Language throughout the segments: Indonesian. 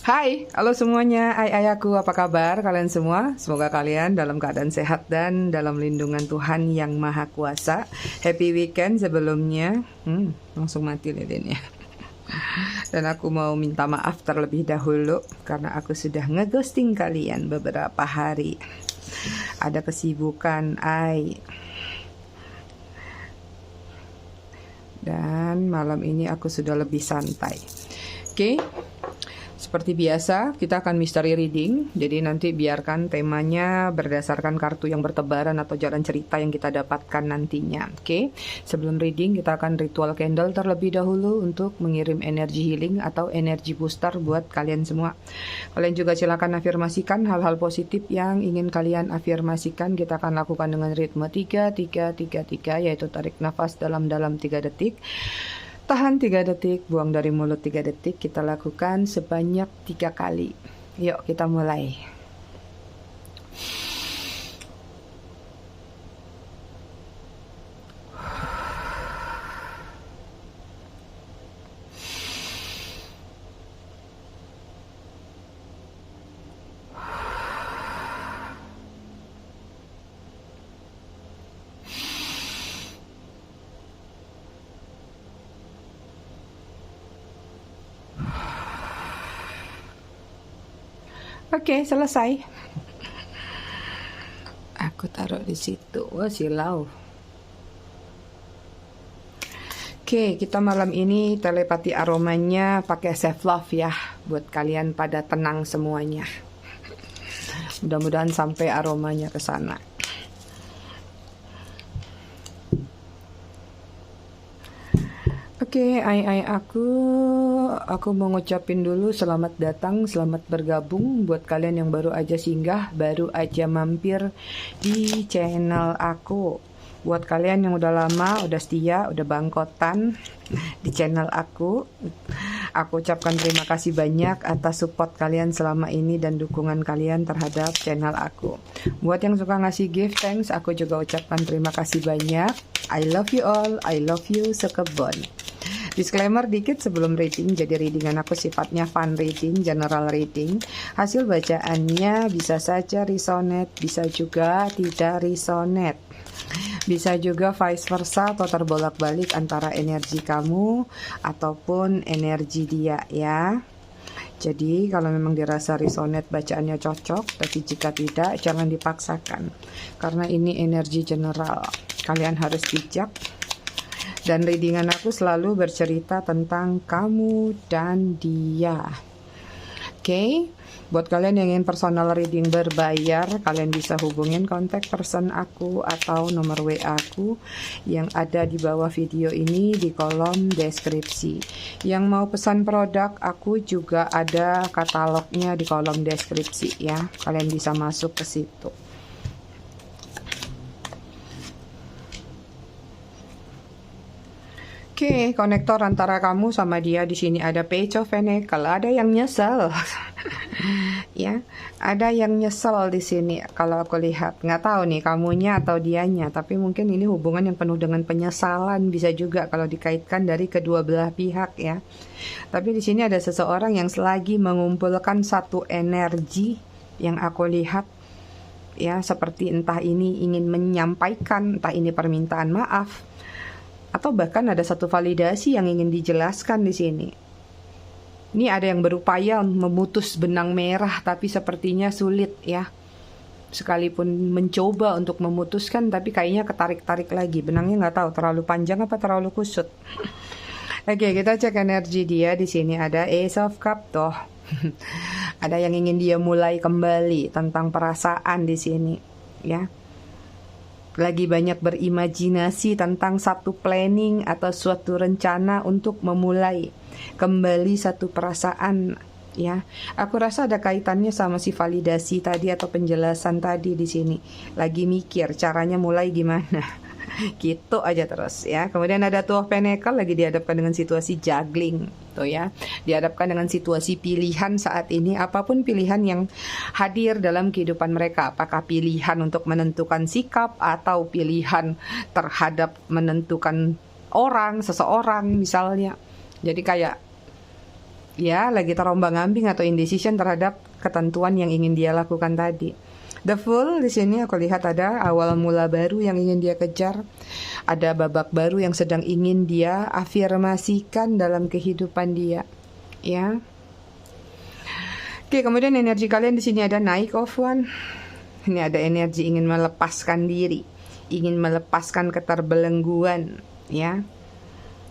Hai, halo semuanya. Aku apa kabar kalian semua? Semoga kalian dalam keadaan sehat dan dalam lindungan Tuhan yang Maha Kuasa. Happy weekend sebelumnya. Langsung mati lilinnya. Dan aku mau minta maaf terlebih dahulu karena aku sudah ngeghosting kalian beberapa hari. Ada kesibukan, Dan malam ini aku sudah lebih santai. Oke. Seperti biasa, kita akan mystery reading. Jadi nanti biarkan temanya berdasarkan kartu yang bertebaran atau jalan cerita yang kita dapatkan nantinya. Oke. Sebelum reading, kita akan ritual candle terlebih dahulu untuk mengirim energi healing atau energi booster buat kalian semua. Kalian juga silakan afirmasikan hal-hal positif yang ingin kalian afirmasikan. Kita akan lakukan dengan ritme 3-3-3-3, yaitu tarik nafas dalam-dalam 3 detik. Tahan 3 detik, buang dari mulut 3 detik. Kita lakukan sebanyak 3 kali. Yuk kita mulai. Oke, selesai. Aku taruh di situ. Wah, silau. Oke, kita malam ini telepati aromanya pakai self love ya, buat kalian pada tenang semuanya. Mudah-mudahan sampai aromanya ke sana. Oke, aku mau ngucapin dulu selamat datang, selamat bergabung buat kalian yang baru aja singgah, baru aja mampir di channel aku. Buat kalian yang udah lama, udah setia, udah bangkotan di channel aku ucapkan terima kasih banyak atas support kalian selama ini dan dukungan kalian terhadap channel aku. Buat yang suka ngasih gift thanks, aku juga ucapkan terima kasih banyak. I love you all, I love you sekebon. Disclaimer dikit sebelum reading, jadi readingan aku sifatnya fun reading, general reading. Hasil bacaannya bisa saja resonate, bisa juga tidak resonate. Bisa juga vice versa atau terbolak-balik antara energi kamu ataupun energi dia ya. Jadi kalau memang dirasa resonate bacaannya cocok, tapi jika tidak jangan dipaksakan. Karena ini energi general, kalian harus bijak. Dan readingan aku selalu bercerita tentang kamu dan dia. Oke, buat kalian yang ingin personal reading berbayar, kalian bisa hubungin kontak person aku atau nomor WA aku yang ada di bawah video ini di kolom deskripsi. Yang mau pesan produk, aku juga ada katalognya di kolom deskripsi ya. Kalian bisa masuk ke situ. Oke, konektor antara kamu sama dia di sini ada Page of Pentacles. Ada yang nyesel, ya. Ada yang nyesel di sini. Kalau aku lihat, nggak tahu nih kamunya atau dianya. Tapi mungkin ini hubungan yang penuh dengan penyesalan, bisa juga kalau dikaitkan dari kedua belah pihak ya. Tapi di sini ada seseorang yang selagi mengumpulkan satu energi yang aku lihat. Ya, seperti entah ini ingin menyampaikan, entah ini permintaan maaf, atau bahkan ada satu validasi yang ingin dijelaskan di sini. Ini ada yang berupaya memutus benang merah, tapi sepertinya sulit ya. Sekalipun mencoba untuk memutuskan, tapi kayaknya ketarik-tarik lagi. Benangnya nggak tahu terlalu panjang apa terlalu kusut. Oke, kita cek energi dia. Di sini ada Ace of Cups toh. Ada yang ingin dia mulai kembali tentang perasaan di sini, ya. Lagi banyak berimajinasi tentang satu planning atau suatu rencana untuk memulai kembali satu perasaan ya. Aku rasa ada kaitannya sama si validasi tadi atau penjelasan tadi di sini. Lagi mikir caranya mulai gimana. Gitu aja terus ya. Kemudian ada Two of Pentacles lagi dihadapkan dengan situasi juggling tuh ya. Dihadapkan dengan situasi pilihan saat ini, apapun pilihan yang hadir dalam kehidupan mereka, apakah pilihan untuk menentukan sikap atau pilihan terhadap menentukan orang, seseorang misalnya. Jadi kayak Ya, lagi terombang-ambing atau indecision terhadap ketentuan yang ingin dia lakukan tadi. The Fool di sini aku lihat ada awal mula baru yang ingin dia kejar. Ada babak baru yang sedang ingin dia afirmasikan dalam kehidupan dia. Ya. Oke, kemudian energi kalian di sini ada Knight of Wands. Ini ada energi ingin melepaskan diri, ingin melepaskan keterbelengguan, ya.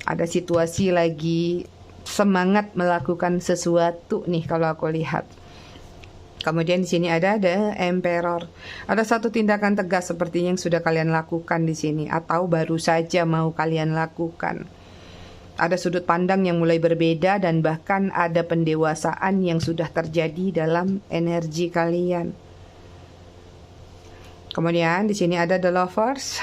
Ada situasi lagi semangat melakukan sesuatu nih kalau aku lihat. Kemudian di sini ada The Emperor. Ada satu tindakan tegas seperti yang sudah kalian lakukan di sini atau baru saja mau kalian lakukan. Ada sudut pandang yang mulai berbeda dan bahkan ada pendewasaan yang sudah terjadi dalam energi kalian. Kemudian di sini ada The Lovers.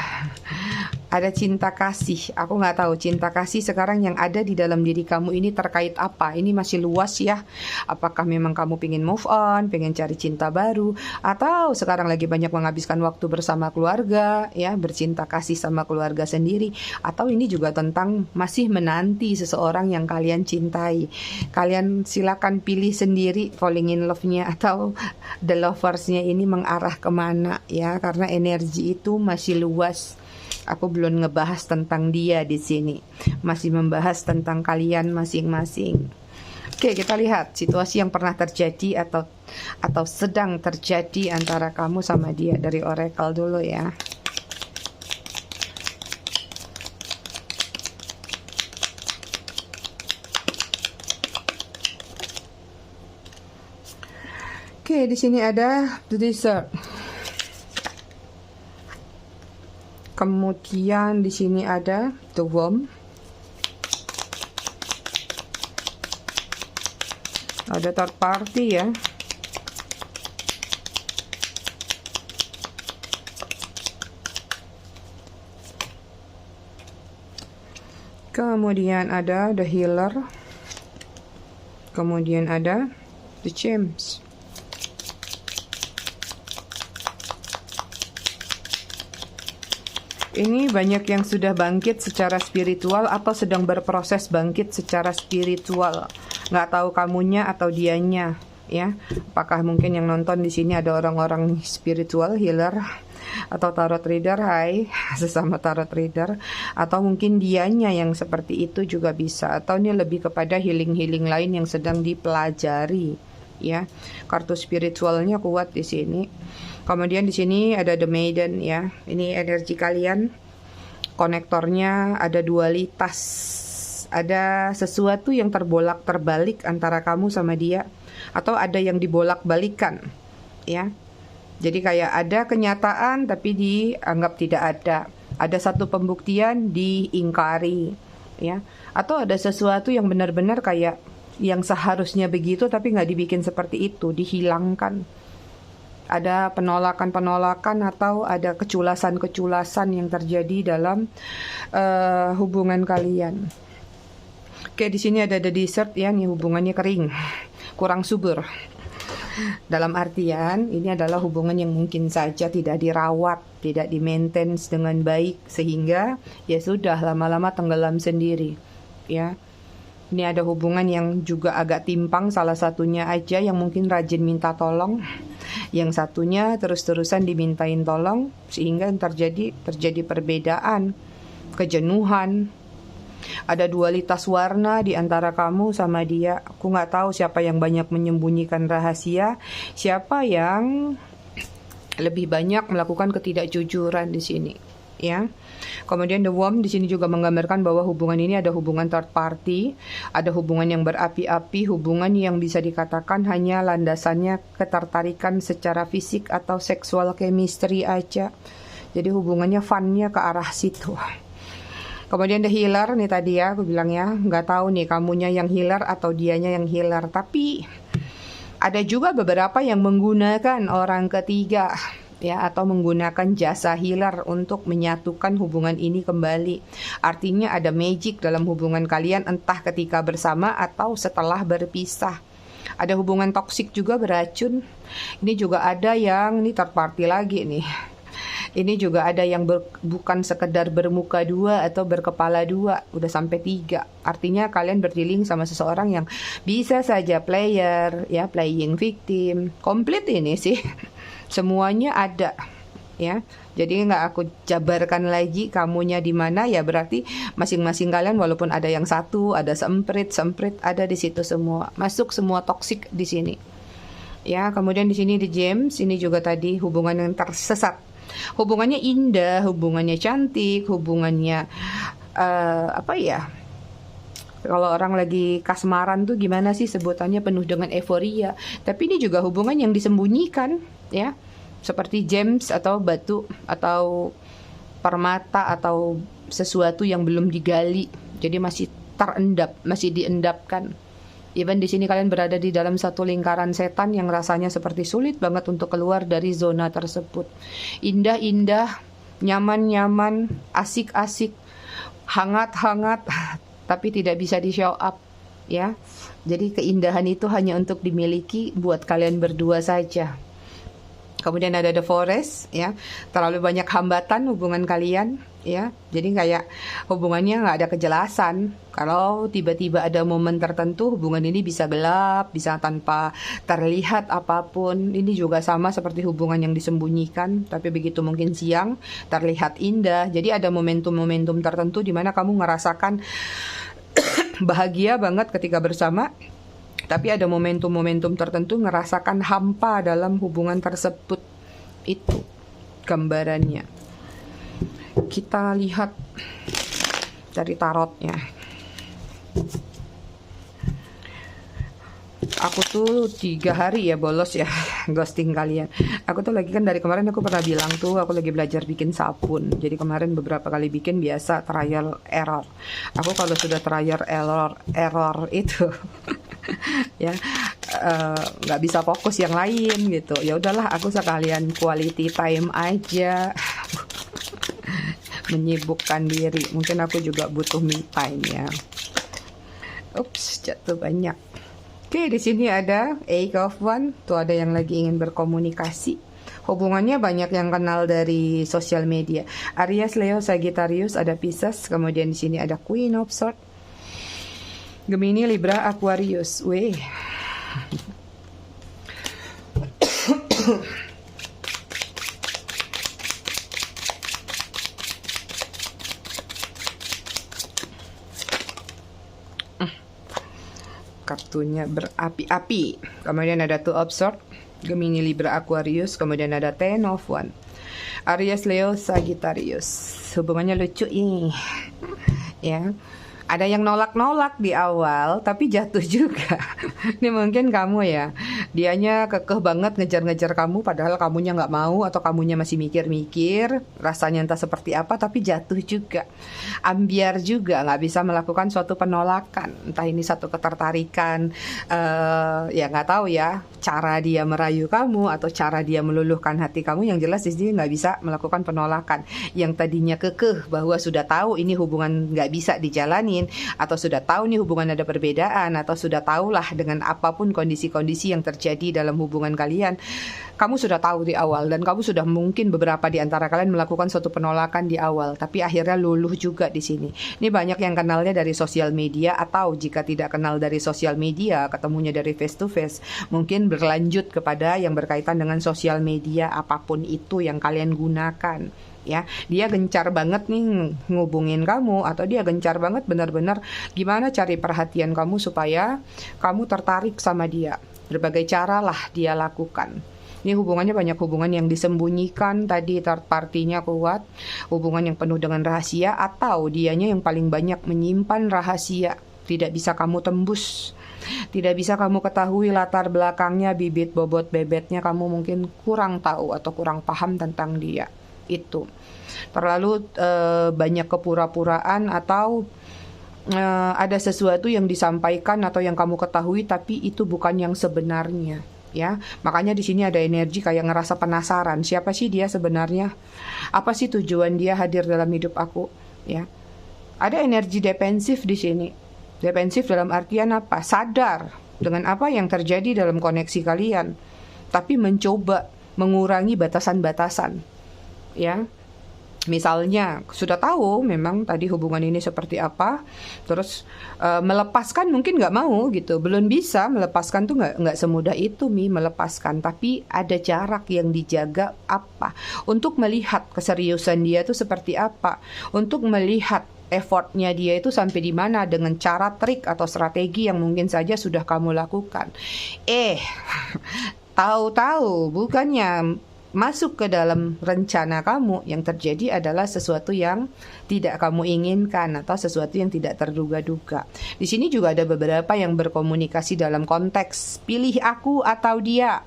Ada cinta kasih. Aku nggak tahu cinta kasih sekarang yang ada di dalam diri kamu ini terkait apa. Ini masih luas ya. Apakah memang kamu pengen move on, pengen cari cinta baru, atau sekarang lagi banyak menghabiskan waktu bersama keluarga, ya, bercinta kasih sama keluarga sendiri, atau ini juga tentang masih menanti seseorang yang kalian cintai. Kalian silakan pilih sendiri falling in love-nya atau the lovers-nya ini mengarah kemana ya, karena energi itu masih luas. Aku belum ngebahas tentang dia di sini. Masih membahas tentang kalian masing-masing. Oke, kita lihat situasi yang pernah terjadi atau sedang terjadi antara kamu sama dia dari Oracle dulu ya. Oke, di sini ada The Desert. Kemudian di sini ada The Worm. Ada third party ya. Kemudian ada The Healer. Kemudian ada The Gems. Ini banyak yang sudah bangkit secara spiritual atau sedang berproses bangkit secara spiritual. Nggak tahu kamunya atau dianya, ya. Apakah mungkin yang nonton di sini ada orang-orang spiritual, healer, atau tarot reader, hai, sesama tarot reader, atau mungkin dianya yang seperti itu juga bisa. Atau ini lebih kepada healing-healing lain yang sedang dipelajari, ya. Kartu spiritualnya kuat di sini. Kemudian di sini ada The Maiden ya. Ini energi kalian. Konektornya ada dualitas. Ada sesuatu yang terbolak-terbalik antara kamu sama dia, atau ada yang dibolak-balikan ya. Jadi kayak ada kenyataan tapi dianggap tidak ada. Ada satu pembuktian diingkari ya. Atau ada sesuatu yang benar-benar kayak yang seharusnya begitu tapi nggak dibikin seperti itu, dihilangkan. Ada penolakan-penolakan atau ada keculasan-keculasan yang terjadi dalam hubungan kalian. Oke, di sini ada The Desert ya, nih hubungannya kering, kurang subur. Dalam artian ini adalah hubungan yang mungkin saja tidak dirawat, tidak di-maintain dengan baik sehingga ya sudah lama-lama tenggelam sendiri, ya. Ini ada hubungan yang juga agak timpang, salah satunya aja yang mungkin rajin minta tolong, yang satunya terus-terusan dimintain tolong sehingga terjadi perbedaan, kejenuhan. Ada dualitas warna di antara kamu sama dia. Aku nggak tahu siapa yang banyak menyembunyikan rahasia, siapa yang lebih banyak melakukan ketidakjujuran di sini, ya. Kemudian The Worm di sini juga menggambarkan bahwa hubungan ini ada hubungan third party, ada hubungan yang berapi-api, hubungan yang bisa dikatakan hanya landasannya ketertarikan secara fisik atau seksual chemistry aja. Jadi hubungannya funnya ke arah situ. Kemudian The Healer nih tadi ya, aku bilang ya, nggak tahu nih kamunya yang healer atau dianya yang healer. Tapi ada juga beberapa yang menggunakan orang ketiga ya, atau menggunakan jasa healer untuk menyatukan hubungan ini kembali. Artinya ada magic dalam hubungan kalian, entah ketika bersama atau setelah berpisah. Ada hubungan toksik juga beracun. Ini juga ada yang, ini third party lagi nih. Ini juga ada yang bukan sekedar bermuka dua atau berkepala dua, udah sampai 3. Artinya kalian berdealing sama seseorang yang bisa saja player, ya, playing victim, komplit ini sih. Semuanya ada, ya. Jadi nggak aku jabarkan lagi kamunya di mana, ya berarti masing-masing kalian walaupun ada yang satu, ada semprit ada di situ semua. Masuk semua toksik di sini. Ya, kemudian di sini di James ini juga tadi hubungan yang tersesat. Hubungannya indah, hubungannya cantik, hubungannya apa ya? Kalau orang lagi kasmaran tuh gimana sih sebutannya, penuh dengan euforia. Tapi ini juga hubungan yang disembunyikan, ya. Seperti gems atau batu atau permata atau sesuatu yang belum digali. Jadi masih terendap, masih diendapkan. Even di sini kalian berada di dalam satu lingkaran setan yang rasanya seperti sulit banget untuk keluar dari zona tersebut. Indah-indah, nyaman-nyaman, asik-asik, hangat-hangat, tapi tidak bisa di show up, ya. Jadi keindahan itu hanya untuk dimiliki buat kalian berdua saja. Kemudian ada The Forest, ya, terlalu banyak hambatan hubungan kalian, ya. Jadi kayak hubungannya nggak ada kejelasan. Kalau tiba-tiba ada momen tertentu, hubungan ini bisa gelap, bisa tanpa terlihat apapun. Ini juga sama seperti hubungan yang disembunyikan, tapi begitu mungkin siang terlihat indah. Jadi ada momentum-momentum tertentu di mana kamu merasakan bahagia banget ketika bersama. Tapi ada momentum-momentum tertentu ngerasakan hampa dalam hubungan tersebut. Itu gambarannya. Kita lihat dari tarotnya. Aku tuh 3 hari ya bolos ya ghosting kalian. Aku tuh lagi kan dari kemarin aku pernah bilang tuh aku lagi belajar bikin sabun. Jadi kemarin beberapa kali bikin biasa trial error. Aku kalau sudah trial error itu ya nggak bisa fokus yang lain gitu. Ya udahlah aku sekalian quality time aja. Menyibukkan diri. Mungkin aku juga butuh me time ya. Ups, jatuh banyak. Oke, di sini ada Eight of Wands. Tuh ada yang lagi ingin berkomunikasi. Hubungannya banyak yang kenal dari sosial media. Aries, Leo, Sagittarius, ada Pisces. Kemudian di sini ada Queen of Swords. Gemini, Libra, Aquarius. Weh. Kartunya berapi-api. Kemudian ada Two of Swords, Gemini, Libra, Aquarius. Kemudian ada Ten of Wands, Aries, Leo, Sagittarius. Hubungannya lucu ini. Ya. Ada yang nolak-nolak di awal, tapi jatuh juga. Ini mungkin kamu ya. Dianya kekeh banget ngejar-ngejar kamu, padahal kamunya nggak mau atau kamunya masih mikir-mikir. Rasanya entah seperti apa, tapi jatuh juga. Ambiar juga, nggak bisa melakukan suatu penolakan. Entah ini satu ketertarikan, ya nggak tahu ya. Cara dia merayu kamu atau cara dia meluluhkan hati kamu. Yang jelas di sini nggak bisa melakukan penolakan. Yang tadinya kekeh bahwa sudah tahu ini hubungan nggak bisa dijalanin, atau sudah tahu nih hubungan ada perbedaan, atau sudah tahulah dengan apapun kondisi-kondisi yang terjadi dalam hubungan kalian, kamu sudah tahu di awal dan kamu sudah mungkin beberapa di antara kalian melakukan suatu penolakan di awal, tapi akhirnya luluh juga di sini. Ini banyak yang kenalnya dari sosial media, atau jika tidak kenal dari sosial media, ketemunya dari face to face, mungkin berlanjut kepada yang berkaitan dengan sosial media apapun itu yang kalian gunakan. Ya, dia gencar banget nih ngubungin kamu, atau dia gencar banget benar-benar gimana cari perhatian kamu supaya kamu tertarik sama dia. Berbagai cara lah dia lakukan. Ini hubungannya banyak hubungan yang disembunyikan tadi, third party-nya kuat, hubungan yang penuh dengan rahasia, atau dianya yang paling banyak menyimpan rahasia, tidak bisa kamu tembus. Tidak bisa kamu ketahui latar belakangnya, bibit bobot bebetnya kamu mungkin kurang tahu atau kurang paham tentang dia. Itu terlalu banyak kepura-puraan, atau ada sesuatu yang disampaikan atau yang kamu ketahui tapi itu bukan yang sebenarnya, ya. Makanya di sini ada energi kayak ngerasa penasaran, siapa sih dia sebenarnya, apa sih tujuan dia hadir dalam hidup aku, ya. Ada energi defensif di sini. Defensif dalam artian apa? Sadar dengan apa yang terjadi dalam koneksi kalian, tapi mencoba mengurangi batasan-batasan. ya. Misalnya sudah tahu memang tadi hubungan ini seperti apa, terus melepaskan mungkin nggak mau gitu, belum bisa melepaskan tuh nggak semudah itu melepaskan, tapi ada jarak yang dijaga apa, untuk melihat keseriusan dia tuh seperti apa, untuk melihat effortnya dia itu sampai di mana dengan cara trik atau strategi yang mungkin saja sudah kamu lakukan. Tahu-tahu bukannya masuk ke dalam rencana kamu, yang terjadi adalah sesuatu yang tidak kamu inginkan atau sesuatu yang tidak terduga-duga. Di sini juga ada beberapa yang berkomunikasi dalam konteks pilih aku atau dia.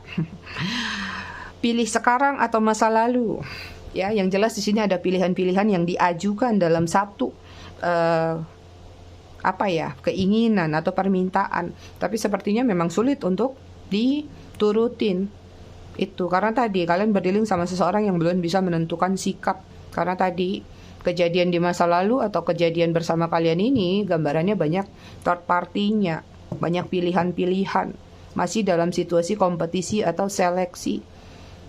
Pilih sekarang atau masa lalu. Ya, yang jelas di sini ada pilihan-pilihan yang diajukan dalam satu keinginan atau permintaan, tapi sepertinya memang sulit untuk diturutin. Itu karena tadi kalian berdealing sama seseorang yang belum bisa menentukan sikap. Karena tadi kejadian di masa lalu atau kejadian bersama kalian ini gambarannya banyak third party-nya, banyak pilihan-pilihan, masih dalam situasi kompetisi atau seleksi.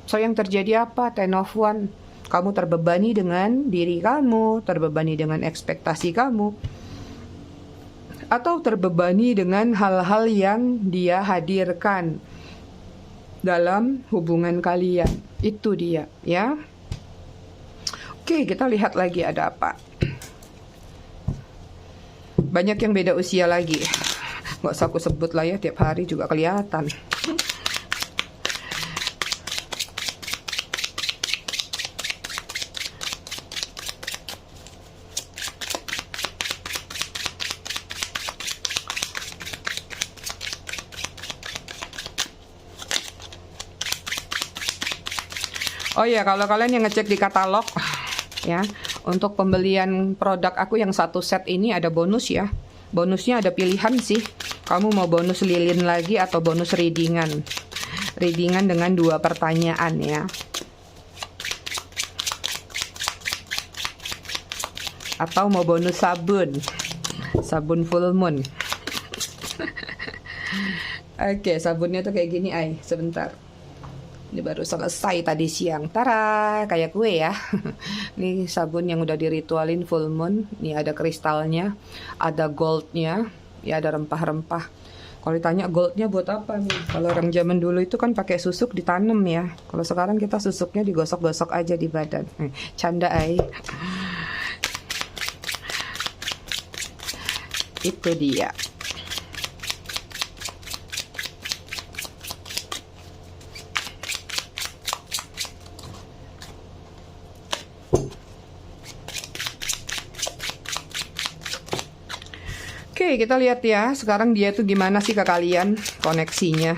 So yang terjadi apa? Ten of One. Kamu terbebani dengan diri kamu, terbebani dengan ekspektasi kamu, atau terbebani dengan hal-hal yang dia hadirkan dalam hubungan kalian. Itu dia, ya. Oke, kita lihat lagi ada apa. Banyak yang beda usia lagi. Nggak usah aku sebut lah ya, tiap hari juga kelihatan. Oh ya, kalau kalian yang ngecek di katalog ya, untuk pembelian produk aku yang satu set ini ada bonus ya. Bonusnya ada pilihan sih. Kamu mau bonus lilin lagi atau bonus readingan. Readingan dengan 2 pertanyaan ya. Atau mau bonus sabun. Sabun full moon. Oke, sabunnya tuh kayak gini, sebentar. Ini baru selesai tadi siang. Tara, kayak kue ya. Ini sabun yang udah diritualin full moon. Ini ada kristalnya, ada goldnya, ya ada rempah-rempah. Kalau ditanya goldnya buat apa nih? Kalau orang zaman dulu itu kan pakai susuk ditanam ya. Kalau sekarang kita susuknya digosok-gosok aja di badan. Canda Itu dia. Oke, kita lihat ya, sekarang dia tuh gimana sih ke kalian koneksinya.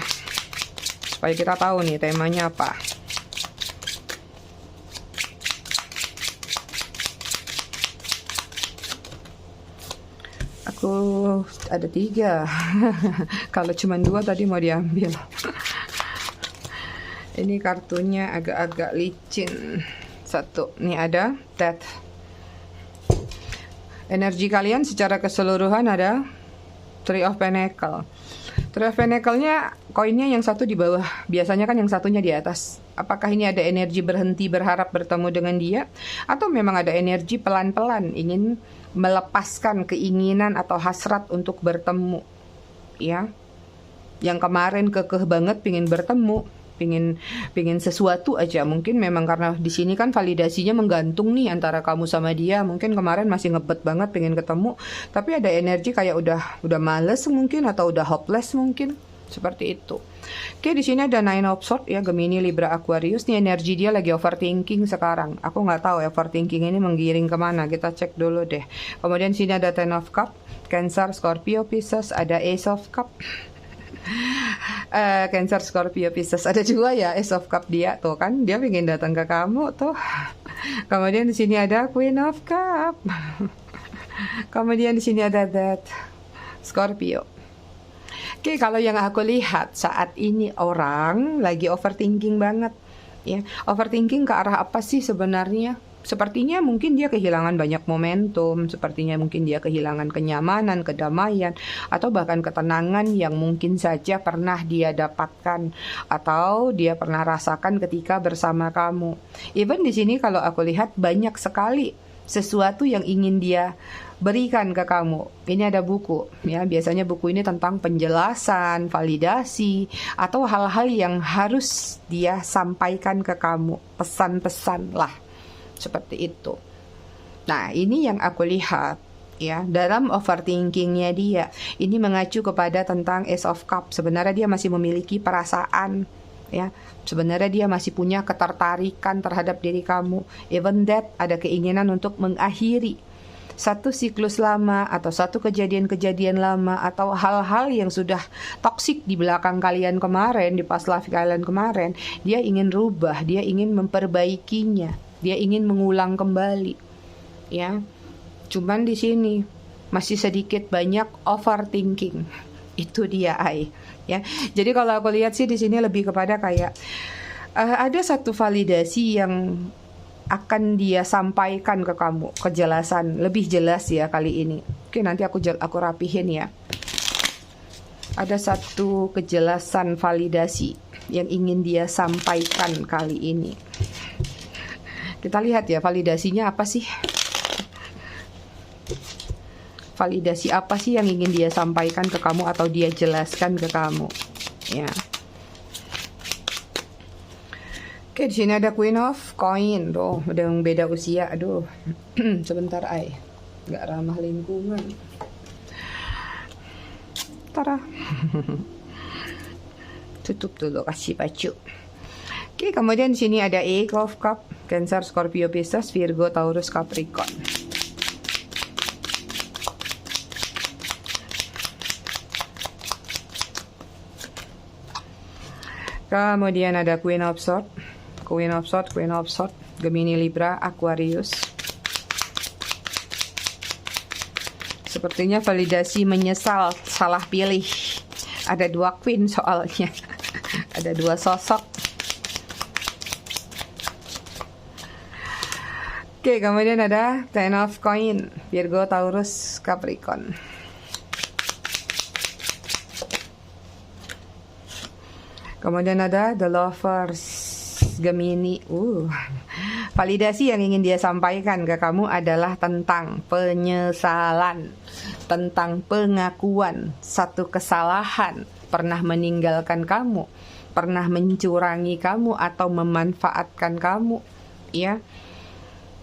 Supaya kita tahu nih temanya apa. Aku ada 3. Kalau cuma 2 tadi mau diambil. Ini kartunya agak-agak licin. 1, nih ada Death. Energi kalian secara keseluruhan ada Three of Pentacle. Three of Pentacle-nya koinnya yang satu di bawah. Biasanya kan yang satunya di atas. Apakah ini ada energi berhenti berharap bertemu dengan dia? Atau memang ada energi pelan-pelan ingin melepaskan keinginan atau hasrat untuk bertemu? Ya, yang kemarin kekeh banget pingin bertemu, pingin sesuatu aja. Mungkin memang karena di sini kan validasinya menggantung nih antara kamu sama dia. Mungkin kemarin masih ngebet banget pengen ketemu, tapi ada energi kayak udah males mungkin, atau udah hopeless mungkin, seperti itu. Oke, di sini ada Nine of Swords ya, Gemini, Libra, Aquarius. Nih energi dia lagi overthinking sekarang. Aku nggak tahu overthinking ini menggiring kemana. Kita cek dulu deh. Kemudian sini ada Ten of Cup, Cancer, Scorpio, Pisces. Ada Ace of Cup. Cancer, Scorpio, Pisces. Ada juga ya Ace of Cup dia tuh kan, dia pengen datang ke kamu tuh. Kemudian di sini ada Queen of Cup. Kemudian di sini ada Death, Scorpio. Oke, kalau yang aku lihat saat ini orang lagi overthinking banget ya. Overthinking ke arah apa sih sebenarnya? sepertinya mungkin dia kehilangan banyak momentum, sepertinya mungkin dia kehilangan kenyamanan, kedamaian, atau bahkan ketenangan yang mungkin saja pernah dia dapatkan atau dia pernah rasakan ketika bersama kamu. Even di sini kalau aku lihat banyak sekali sesuatu yang ingin dia berikan ke kamu. Ini ada buku, ya. Biasanya buku ini tentang penjelasan, validasi, atau hal-hal yang harus dia sampaikan ke kamu. Pesan-pesan lah, seperti itu. Nah, ini yang aku lihat, ya, dalam overthinkingnya dia. Ini mengacu kepada tentang Ace of Cup. Sebenarnya dia masih memiliki perasaan, ya. Sebenarnya dia masih punya ketertarikan terhadap diri kamu. Even that, ada keinginan untuk mengakhiri satu siklus lama atau satu kejadian-kejadian lama atau hal-hal yang sudah toksik di belakang kalian kemarin, di past life kalian kemarin. Dia ingin rubah, dia ingin memperbaikinya, dia ingin mengulang kembali, ya. Cuman di sini masih sedikit banyak overthinking. Itu dia, ya. Jadi kalau aku lihat sih di sini lebih kepada kayak ada satu validasi yang akan dia sampaikan ke kamu, kejelasan lebih jelas ya kali ini. Oke, nanti aku rapihin ya. Ada satu kejelasan validasi yang ingin dia sampaikan kali ini. Kita lihat ya, validasinya apa sih? Validasi apa sih yang ingin dia sampaikan ke kamu atau dia jelaskan ke kamu, ya. Oke, di sini ada Queen of Coin. Tuh, udah yang beda usia. Aduh, sebentar, nggak ramah lingkungan. Tara. Tutup dulu, kasih baju. Oke, kemudian di sini ada Eight of Cup, Cancer, Scorpio, Pisces, Virgo, Taurus, Capricorn. Kemudian ada Queen of Swords, Queen of Swords, Queen of Swords, Gemini, Libra, Aquarius. Sepertinya validasi menyesal salah pilih. Ada dua queen soalnya. Ada dua sosok. Oke, kemudian ada Ten of Coin, Virgo, Taurus, Capricorn. Kemudian ada The Lovers, Gemini. Validasi yang ingin dia sampaikan ke kamu adalah tentang penyesalan, tentang pengakuan satu kesalahan, pernah meninggalkan kamu, pernah mencurangi kamu atau memanfaatkan kamu, ya.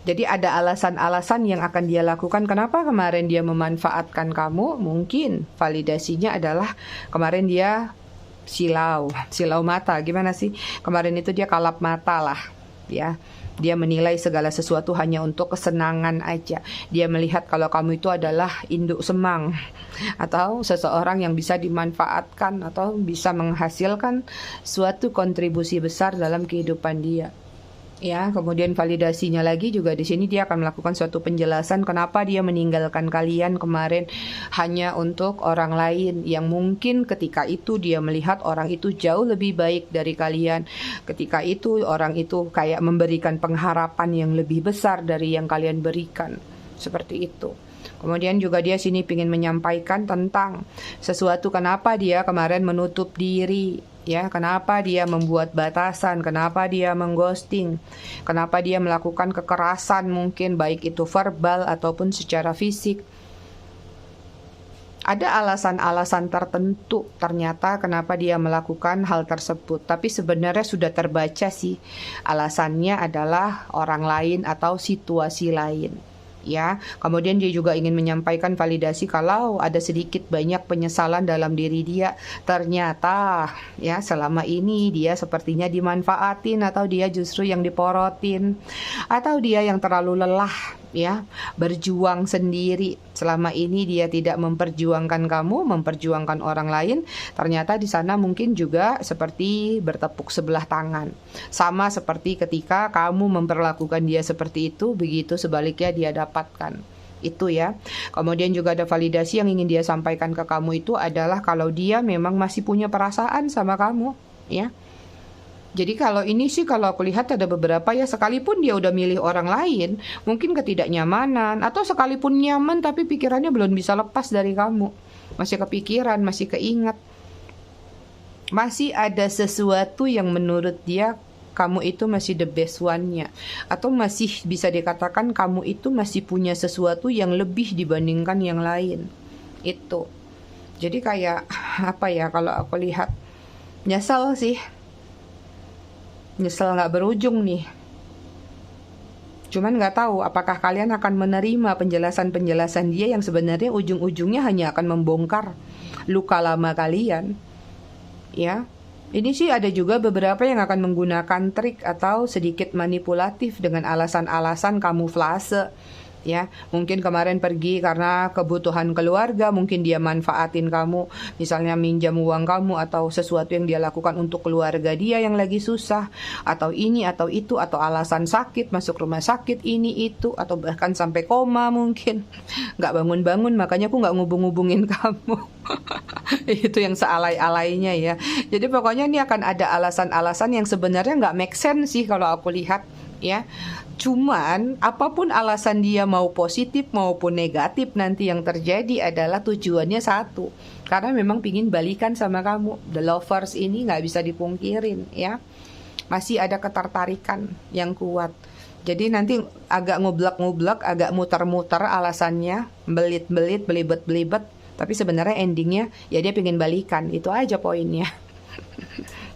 Jadi ada alasan-alasan yang akan dia lakukan kenapa kemarin dia memanfaatkan kamu. Mungkin validasinya adalah kemarin dia silau mata. Gimana sih? Kemarin itu dia kalap mata lah, ya. Dia menilai segala sesuatu hanya untuk kesenangan aja. Dia melihat kalau kamu itu adalah induk semang atau seseorang yang bisa dimanfaatkan atau bisa menghasilkan suatu kontribusi besar dalam kehidupan dia. Ya, kemudian validasinya lagi juga di sini dia akan melakukan suatu penjelasan kenapa dia meninggalkan kalian kemarin hanya untuk orang lain yang mungkin ketika itu dia melihat orang itu jauh lebih baik dari kalian. Ketika itu orang itu kayak memberikan pengharapan yang lebih besar dari yang kalian berikan. Seperti itu. Kemudian juga dia sini ingin menyampaikan tentang sesuatu kenapa dia kemarin menutup diri, ya, kenapa dia membuat batasan, kenapa dia mengghosting, kenapa dia melakukan kekerasan mungkin baik itu verbal ataupun secara fisik. Ada alasan-alasan tertentu ternyata kenapa dia melakukan hal tersebut. Tapi sebenarnya sudah terbaca sih. Alasannya adalah orang lain atau situasi lain. Ya, kemudian dia juga ingin menyampaikan validasi kalau ada sedikit banyak penyesalan dalam diri dia. Ternyata ya selama ini dia sepertinya dimanfaatin atau dia justru yang diporotin atau dia yang terlalu lelah ya, berjuang sendiri. Selama ini dia tidak memperjuangkan kamu, memperjuangkan orang lain. Ternyata di sana mungkin juga seperti bertepuk sebelah tangan. Sama seperti ketika kamu memperlakukan dia seperti itu, begitu sebaliknya dia dapatkan. Itu ya. Kemudian juga ada validasi yang ingin dia sampaikan ke kamu itu adalah kalau dia memang masih punya perasaan sama kamu, ya. Jadi kalau ini sih kalau aku lihat ada beberapa ya, sekalipun dia udah milih orang lain, mungkin ketidaknyamanan, atau sekalipun nyaman tapi pikirannya belum bisa lepas dari kamu. Masih kepikiran, masih keingat. Masih ada sesuatu yang menurut dia kamu itu masih the best one-nya. Atau masih bisa dikatakan kamu itu masih punya sesuatu yang lebih dibandingkan yang lain. Itu. Jadi kayak apa ya, kalau aku lihat nyesel sih. Nyesel nggak berujung nih. Cuman nggak tahu apakah kalian akan menerima penjelasan-penjelasan dia yang sebenarnya ujung-ujungnya hanya akan membongkar luka lama kalian. Ya, ini sih ada juga beberapa yang akan menggunakan trik atau sedikit manipulatif dengan alasan-alasan kamuflase. Ya, mungkin kemarin pergi karena kebutuhan keluarga, mungkin dia manfaatin kamu, misalnya minjam uang kamu atau sesuatu yang dia lakukan untuk keluarga dia yang lagi susah, atau ini atau itu, atau alasan sakit, masuk rumah sakit ini itu, atau bahkan sampai koma mungkin, nggak bangun-bangun, makanya aku nggak ngubung-ngubungin kamu. Itu yang sealai-alainya ya. Jadi pokoknya ini akan ada alasan-alasan yang sebenarnya nggak make sense sih kalau aku lihat ya. Cuman apapun alasan dia mau positif maupun negatif, nanti yang terjadi adalah tujuannya satu. Karena memang pingin balikan sama kamu. The lovers ini nggak bisa dipungkirin ya. Masih ada ketertarikan yang kuat. Jadi nanti agak ngublek-ngublek, agak muter-muter alasannya, belit-belit, belibet-belibet. Tapi sebenarnya endingnya ya dia pingin balikan. Itu aja poinnya.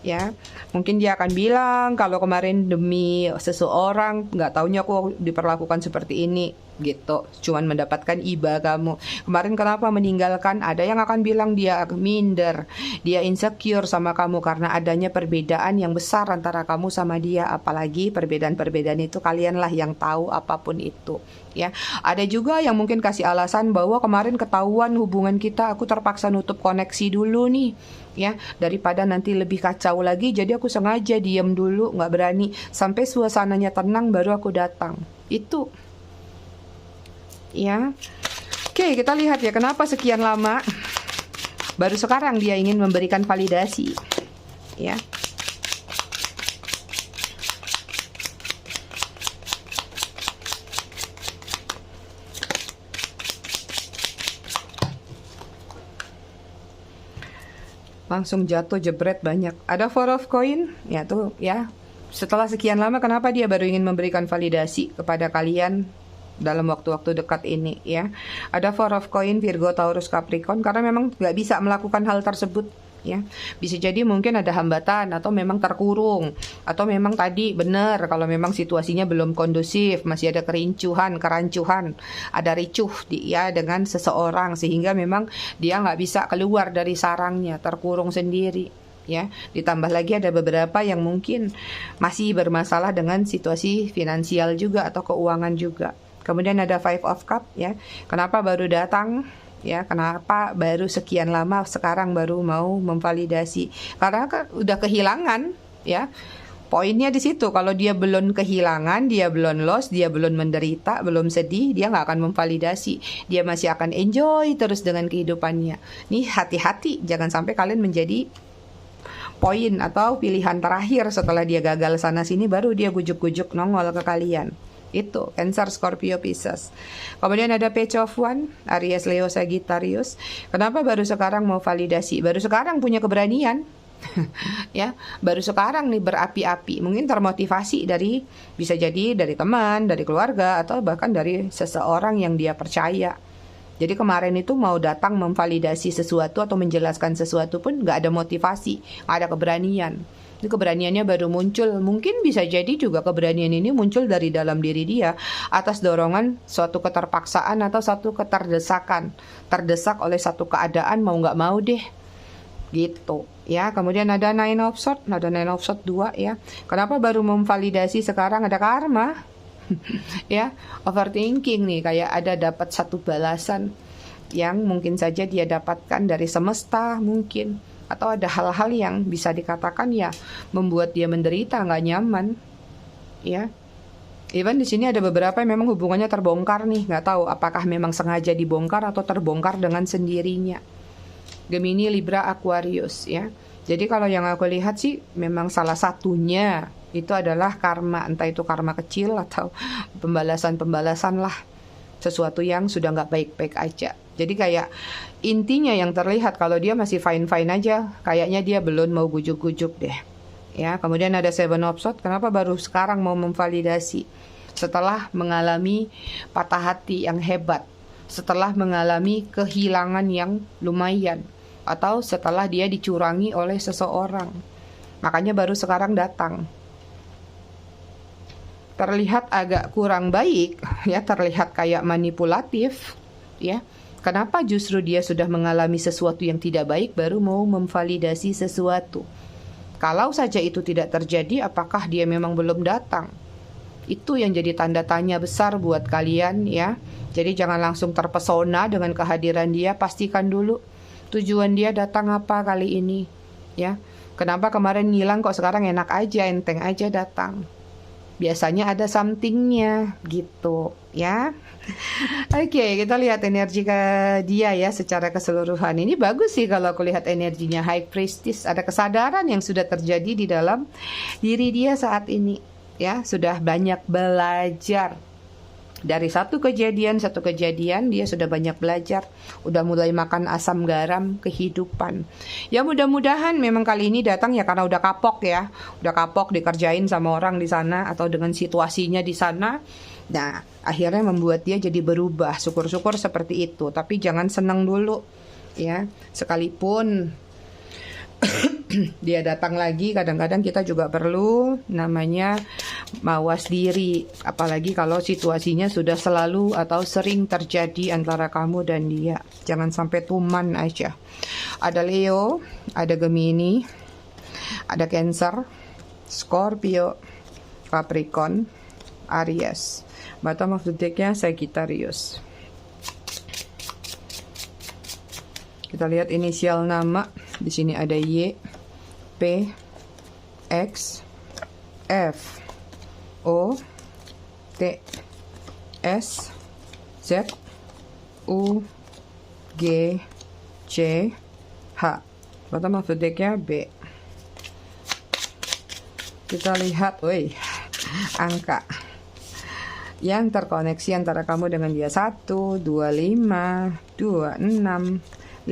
Ya, mungkin dia akan bilang kalau kemarin demi seseorang nggak taunya aku diperlakukan seperti ini gitu, cuman mendapatkan iba kamu. Kemarin kenapa meninggalkan? Ada yang akan bilang dia minder, dia insecure sama kamu karena adanya perbedaan yang besar antara kamu sama dia. Apalagi perbedaan-perbedaan itu kalianlah yang tahu apapun itu ya. Ada juga yang mungkin kasih alasan bahwa kemarin ketahuan hubungan kita, aku terpaksa nutup koneksi dulu nih ya, daripada nanti lebih kacau lagi, jadi aku sengaja diem dulu, nggak berani sampai suasananya tenang baru aku datang. Itu ya. Oke, kita lihat ya kenapa sekian lama baru sekarang dia ingin memberikan validasi ya. Langsung jatuh jebret banyak. Ada four of coin ya tuh ya. Setelah sekian lama kenapa dia baru ingin memberikan validasi kepada kalian dalam waktu-waktu dekat ini ya. Ada four of coin Virgo, Taurus, Capricorn karena memang nggak bisa melakukan hal tersebut ya. Bisa jadi mungkin ada hambatan atau memang terkurung, atau memang tadi benar kalau memang situasinya belum kondusif, masih ada kerancuhan, ada ricuh dia dengan seseorang sehingga memang dia nggak bisa keluar dari sarangnya, terkurung sendiri ya. Ditambah lagi ada beberapa yang mungkin masih bermasalah dengan situasi finansial juga atau keuangan juga. Kemudian ada Five of Cup ya. Kenapa baru datang? Ya, kenapa baru sekian lama sekarang baru mau memvalidasi? Karena kan udah kehilangan ya. Poinnya di situ, kalau dia belum kehilangan, dia belum lost, dia belum menderita, belum sedih, dia nggak akan memvalidasi. Dia masih akan enjoy terus dengan kehidupannya. Nih hati-hati, jangan sampai kalian menjadi poin atau pilihan terakhir setelah dia gagal sana sini, baru dia gujuk-gujuk nongol ke kalian. Itu Cancer, Scorpio, Pisces. Kemudian ada Page of Wands, Aries, Leo, Sagittarius. Kenapa baru sekarang mau validasi? Baru sekarang punya keberanian ya, baru sekarang nih berapi-api. Mungkin termotivasi dari, bisa jadi dari teman, dari keluarga, atau bahkan dari seseorang yang dia percaya. Jadi kemarin itu mau datang memvalidasi sesuatu atau menjelaskan sesuatu pun gak ada motivasi, gak ada keberanian. Ini keberaniannya baru muncul. Mungkin bisa jadi juga keberanian ini muncul dari dalam diri dia atas dorongan suatu keterpaksaan atau suatu keterdesakan. Terdesak oleh satu keadaan, mau nggak mau deh. Gitu ya. Kemudian ada Nine of Swords, 2 ya. Kenapa baru memvalidasi sekarang? Ada karma. Ya, overthinking nih, kayak ada dapat satu balasan yang mungkin saja dia dapatkan dari semesta mungkin. Atau ada hal-hal yang bisa dikatakan ya membuat dia menderita, nggak nyaman, ya. Even di sini ada beberapa yang memang hubungannya terbongkar nih, nggak tahu apakah memang sengaja dibongkar atau terbongkar dengan sendirinya. Gemini, Libra, Aquarius, ya. Jadi kalau yang aku lihat sih memang salah satunya itu adalah karma, entah itu karma kecil atau pembalasan-pembalasan lah, sesuatu yang sudah nggak baik-baik aja. Jadi kayak intinya yang terlihat kalau dia masih fine-fine aja, kayaknya dia belum mau gujuk-gujuk deh. Ya, kemudian ada Seven of Swords, kenapa baru sekarang mau memvalidasi? Setelah mengalami patah hati yang hebat, setelah mengalami kehilangan yang lumayan, atau setelah dia dicurangi oleh seseorang. Makanya baru sekarang datang. Terlihat agak kurang baik, ya, terlihat kayak manipulatif, ya. Kenapa justru dia sudah mengalami sesuatu yang tidak baik baru mau memvalidasi sesuatu? Kalau saja itu tidak terjadi, apakah dia memang belum datang? Itu yang jadi tanda tanya besar buat kalian, ya. Jadi jangan langsung terpesona dengan kehadiran dia, pastikan dulu tujuan dia datang apa kali ini, ya. Kenapa kemarin ngilang kok sekarang enak aja, enteng aja datang? Biasanya ada somethingnya gitu, ya. Oke, kita lihat energi ke dia ya secara keseluruhan. Ini bagus sih kalau aku lihat energinya High Priestess. Ada kesadaran yang sudah terjadi di dalam diri dia saat ini, ya. Sudah banyak belajar. Dari satu kejadian dia sudah banyak belajar, udah mulai makan asam garam kehidupan. Ya mudah-mudahan memang kali ini datang ya karena udah kapok ya, udah kapok dikerjain sama orang di sana atau dengan situasinya di sana. Nah, akhirnya membuat dia jadi berubah. Syukur-syukur seperti itu, tapi jangan senang dulu ya. Sekalipun dia datang lagi, kadang-kadang kita juga perlu namanya mawas diri, apalagi kalau situasinya sudah selalu atau sering terjadi antara kamu dan dia. Jangan sampai tuman aja. Ada Leo, ada Gemini, ada Cancer, Scorpio, Capricorn, Aries. Bottom of the deck-nya Sagittarius. Kita lihat inisial nama. Di sini ada Y, P, X, F, O, T, S, Z, U, G, C, H. Bottom of the deck-nya B. Kita lihat, angka yang terkoneksi antara kamu dengan dia. 1, 2, 5, 26, 15,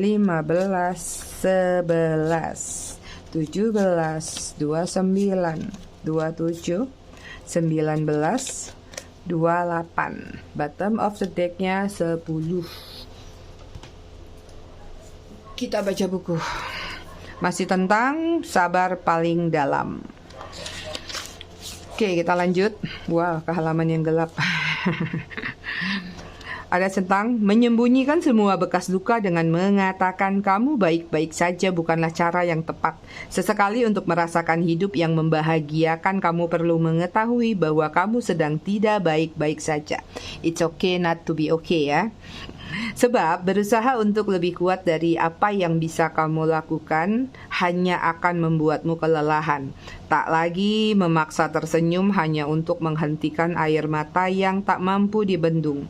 11, 17, 29, 27, 19, 28. Bottom of the deck-nya 10. Kita baca buku. Masih tentang sabar paling dalam. Oke, kita lanjut. Wah, ke halaman yang gelap. Ada tentang menyembunyikan semua bekas luka dengan mengatakan kamu baik-baik saja bukanlah cara yang tepat. Sesekali untuk merasakan hidup yang membahagiakan kamu perlu mengetahui bahwa kamu sedang tidak baik-baik saja. It's okay not to be okay ya. Sebab berusaha untuk lebih kuat dari apa yang bisa kamu lakukan hanya akan membuatmu kelelahan. Tak lagi memaksa tersenyum hanya untuk menghentikan air mata yang tak mampu dibendung.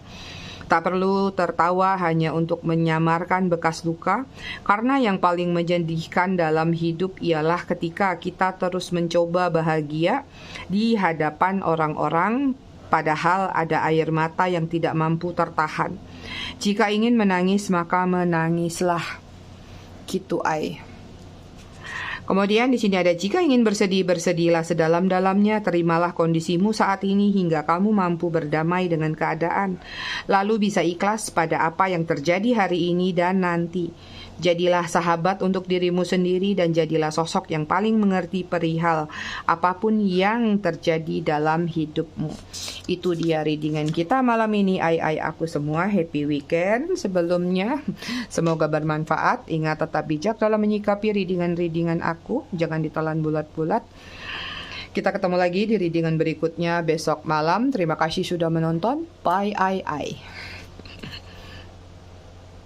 Tak perlu tertawa hanya untuk menyamarkan bekas luka, karena yang paling menyedihkan dalam hidup ialah ketika kita terus mencoba bahagia di hadapan orang-orang, padahal ada air mata yang tidak mampu tertahan. Jika ingin menangis, maka menangislah. Gitu ay. Kemudian di sini ada jika ingin bersedih, bersedihlah sedalam-dalamnya, terimalah kondisimu saat ini hingga kamu mampu berdamai dengan keadaan. Lalu bisa ikhlas pada apa yang terjadi hari ini dan nanti. Jadilah sahabat untuk dirimu sendiri dan jadilah sosok yang paling mengerti perihal apapun yang terjadi dalam hidupmu. Itu dia readingan kita malam ini. Aku semua happy weekend sebelumnya. Semoga bermanfaat. Ingat tetap bijak dalam menyikapi readingan-readingan aku. Jangan ditelan bulat-bulat. Kita ketemu lagi di readingan berikutnya besok malam. Terima kasih sudah menonton. Bye.